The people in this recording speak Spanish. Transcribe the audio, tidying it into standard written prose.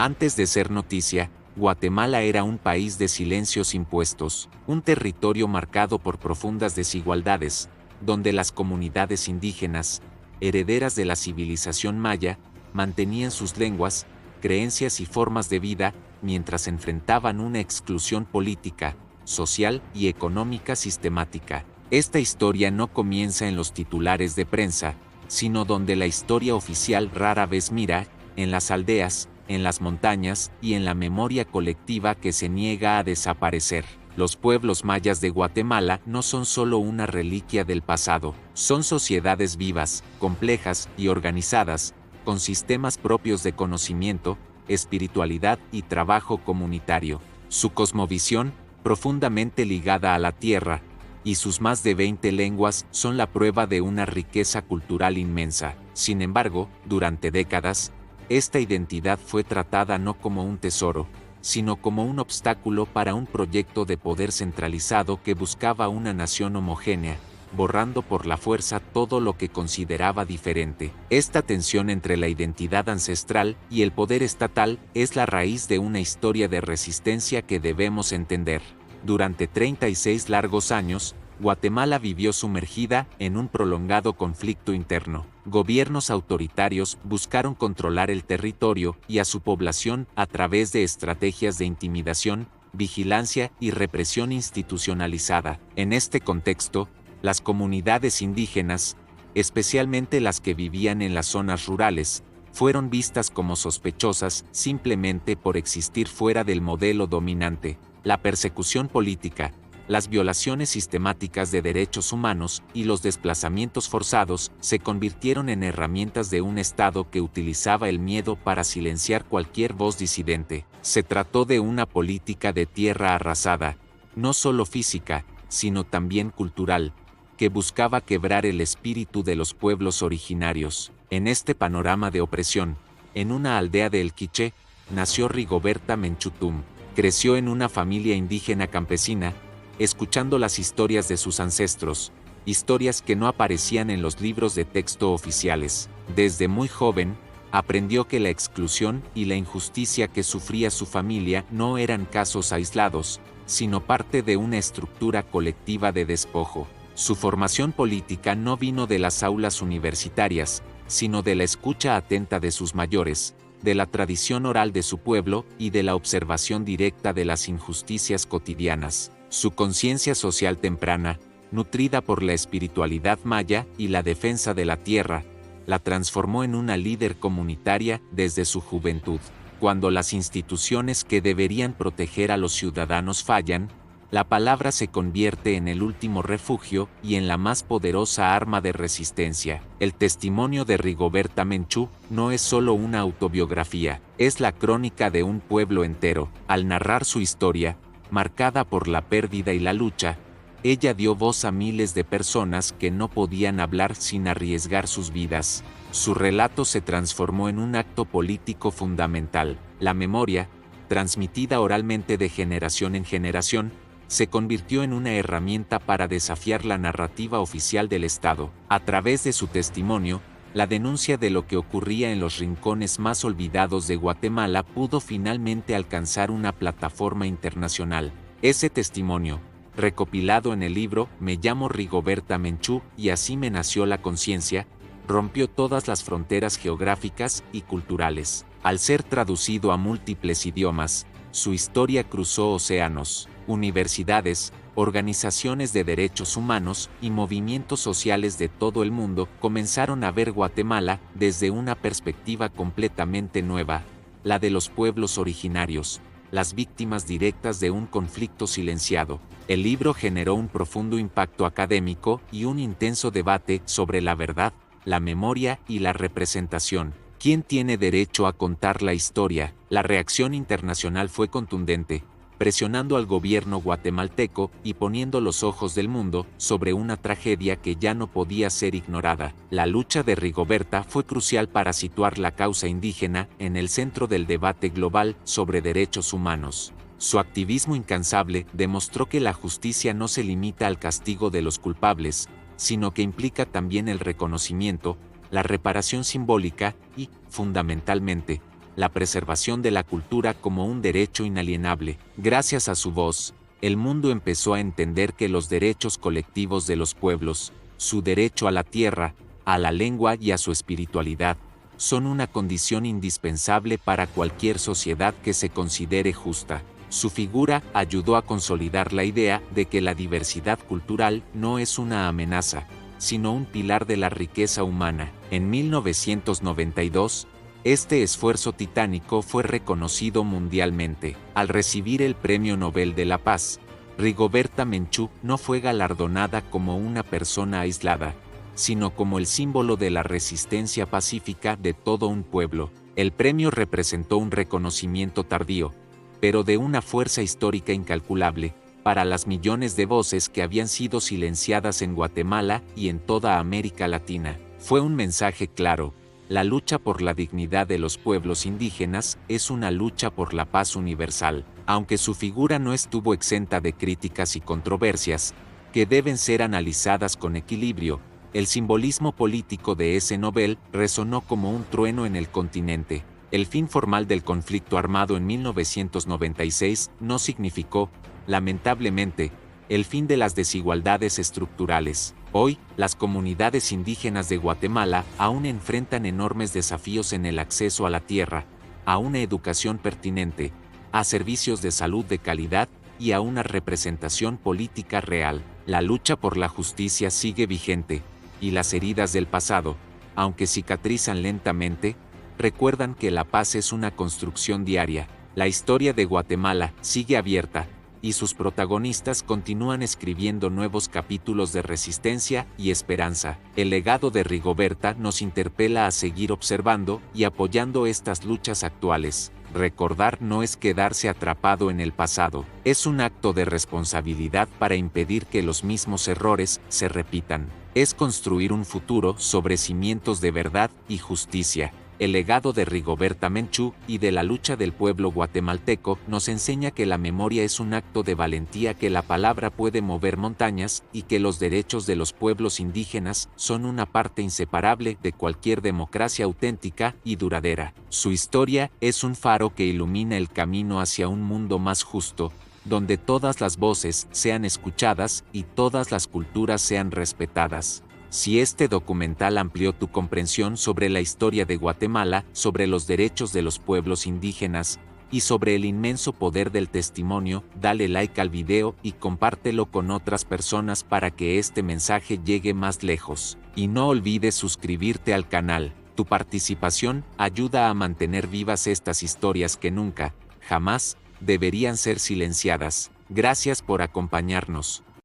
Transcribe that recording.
Antes de ser noticia, Guatemala era un país de silencios impuestos, un territorio marcado por profundas desigualdades, donde las comunidades indígenas, herederas de la civilización maya, mantenían sus lenguas, creencias y formas de vida, mientras enfrentaban una exclusión política, social y económica sistemática. Esta historia no comienza en los titulares de prensa, sino donde la historia oficial rara vez mira, en las aldeas, en las montañas y en la memoria colectiva que se niega a desaparecer. Los pueblos mayas de Guatemala no son solo una reliquia del pasado, son sociedades vivas, complejas y organizadas, con sistemas propios de conocimiento, espiritualidad y trabajo comunitario. Su cosmovisión, profundamente ligada a la tierra, y sus más de 20 lenguas son la prueba de una riqueza cultural inmensa. Sin embargo, durante décadas, esta identidad fue tratada no como un tesoro, sino como un obstáculo para un proyecto de poder centralizado que buscaba una nación homogénea, borrando por la fuerza todo lo que consideraba diferente. Esta tensión entre la identidad ancestral y el poder estatal es la raíz de una historia de resistencia que debemos entender. Durante 36 largos años, Guatemala vivió sumergida en un prolongado conflicto interno. Gobiernos autoritarios buscaron controlar el territorio y a su población a través de estrategias de intimidación, vigilancia y represión institucionalizada. En este contexto, las comunidades indígenas, especialmente las que vivían en las zonas rurales, fueron vistas como sospechosas simplemente por existir fuera del modelo dominante. La persecución política, las violaciones sistemáticas de derechos humanos y los desplazamientos forzados se convirtieron en herramientas de un Estado que utilizaba el miedo para silenciar cualquier voz disidente. Se trató de una política de tierra arrasada, no solo física, sino también cultural, que buscaba quebrar el espíritu de los pueblos originarios. En este panorama de opresión, en una aldea de El Quiché, nació Rigoberta Menchú Tum. Creció en una familia indígena campesina, escuchando las historias de sus ancestros, historias que no aparecían en los libros de texto oficiales. Desde muy joven, aprendió que la exclusión y la injusticia que sufría su familia no eran casos aislados, sino parte de una estructura colectiva de despojo. Su formación política no vino de las aulas universitarias, sino de la escucha atenta de sus mayores, de la tradición oral de su pueblo y de la observación directa de las injusticias cotidianas. Su conciencia social temprana, nutrida por la espiritualidad maya y la defensa de la tierra, la transformó en una líder comunitaria desde su juventud. Cuando las instituciones que deberían proteger a los ciudadanos fallan, la palabra se convierte en el último refugio y en la más poderosa arma de resistencia. El testimonio de Rigoberta Menchú no es solo una autobiografía, es la crónica de un pueblo entero. Al narrar su historia, marcada por la pérdida y la lucha, ella dio voz a miles de personas que no podían hablar sin arriesgar sus vidas. Su relato se transformó en un acto político fundamental. La memoria, transmitida oralmente de generación en generación, se convirtió en una herramienta para desafiar la narrativa oficial del Estado. A través de su testimonio, la denuncia de lo que ocurría en los rincones más olvidados de Guatemala pudo finalmente alcanzar una plataforma internacional. Ese testimonio, recopilado en el libro Me llamo Rigoberta Menchú y así me nació la conciencia, rompió todas las fronteras geográficas y culturales. Al ser traducido a múltiples idiomas, su historia cruzó océanos. Universidades, organizaciones de derechos humanos y movimientos sociales de todo el mundo comenzaron a ver Guatemala desde una perspectiva completamente nueva, la de los pueblos originarios, las víctimas directas de un conflicto silenciado. El libro generó un profundo impacto académico y un intenso debate sobre la verdad, la memoria y la representación. ¿Quién tiene derecho a contar la historia? La reacción internacional fue contundente, presionando al gobierno guatemalteco y poniendo los ojos del mundo sobre una tragedia que ya no podía ser ignorada. La lucha de Rigoberta fue crucial para situar la causa indígena en el centro del debate global sobre derechos humanos. Su activismo incansable demostró que la justicia no se limita al castigo de los culpables, sino que implica también el reconocimiento, la reparación simbólica y, fundamentalmente, la preservación de la cultura como un derecho inalienable. Gracias a su voz, el mundo empezó a entender que los derechos colectivos de los pueblos, su derecho a la tierra, a la lengua y a su espiritualidad, son una condición indispensable para cualquier sociedad que se considere justa. Su figura ayudó a consolidar la idea de que la diversidad cultural no es una amenaza, sino un pilar de la riqueza humana. En 1992, este esfuerzo titánico fue reconocido mundialmente. Al recibir el Premio Nobel de la Paz, Rigoberta Menchú no fue galardonada como una persona aislada, sino como el símbolo de la resistencia pacífica de todo un pueblo. El premio representó un reconocimiento tardío, pero de una fuerza histórica incalculable, para las millones de voces que habían sido silenciadas en Guatemala y en toda América Latina. Fue un mensaje claro: la lucha por la dignidad de los pueblos indígenas es una lucha por la paz universal. Aunque su figura no estuvo exenta de críticas y controversias, que deben ser analizadas con equilibrio, el simbolismo político de ese Nobel resonó como un trueno en el continente. El fin formal del conflicto armado en 1996 no significó, lamentablemente, el fin de las desigualdades estructurales. Hoy, las comunidades indígenas de Guatemala aún enfrentan enormes desafíos en el acceso a la tierra, a una educación pertinente, a servicios de salud de calidad y a una representación política real. La lucha por la justicia sigue vigente, y las heridas del pasado, aunque cicatrizan lentamente, recuerdan que la paz es una construcción diaria. La historia de Guatemala sigue abierta, y sus protagonistas continúan escribiendo nuevos capítulos de resistencia y esperanza. El legado de Rigoberta nos interpela a seguir observando y apoyando estas luchas actuales. Recordar no es quedarse atrapado en el pasado, es un acto de responsabilidad para impedir que los mismos errores se repitan. Es construir un futuro sobre cimientos de verdad y justicia. El legado de Rigoberta Menchú y de la lucha del pueblo guatemalteco nos enseña que la memoria es un acto de valentía, que la palabra puede mover montañas y que los derechos de los pueblos indígenas son una parte inseparable de cualquier democracia auténtica y duradera. Su historia es un faro que ilumina el camino hacia un mundo más justo, donde todas las voces sean escuchadas y todas las culturas sean respetadas. Si este documental amplió tu comprensión sobre la historia de Guatemala, sobre los derechos de los pueblos indígenas y sobre el inmenso poder del testimonio, dale like al video y compártelo con otras personas para que este mensaje llegue más lejos. Y no olvides suscribirte al canal. Tu participación ayuda a mantener vivas estas historias que nunca, jamás, deberían ser silenciadas. Gracias por acompañarnos.